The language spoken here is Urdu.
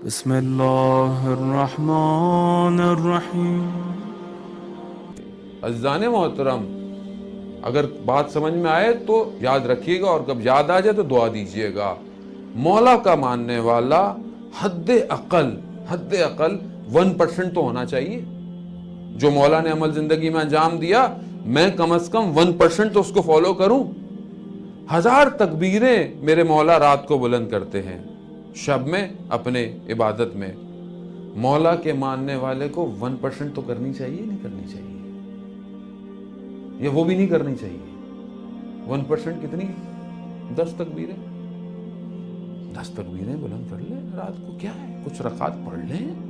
بسم اللہ الرحمن الرحیم۔ عزیزان محترم، اگر بات سمجھ میں آئے تو یاد رکھیے گا، اور کب یاد آ جائے تو دعا دیجیے گا۔ مولا کا ماننے والا حد اقل 1% تو ہونا چاہیے۔ جو مولا نے عمل زندگی میں انجام دیا، میں کم از کم 1% تو اس کو فالو کروں۔ 1000 تکبیریں میرے مولا رات کو بلند کرتے ہیں، شب میں اپنے عبادت میں۔ مولا کے ماننے والے کو 1% تو کرنی چاہیے، نہیں کرنی چاہیے؟ یا وہ بھی نہیں کرنی چاہیے؟ 1% کتنی؟ 10 تکبیریں۔ 10 تکبیریں بلند کر لیں رات کو، کیا ہے؟ کچھ رکعات پڑھ لیں۔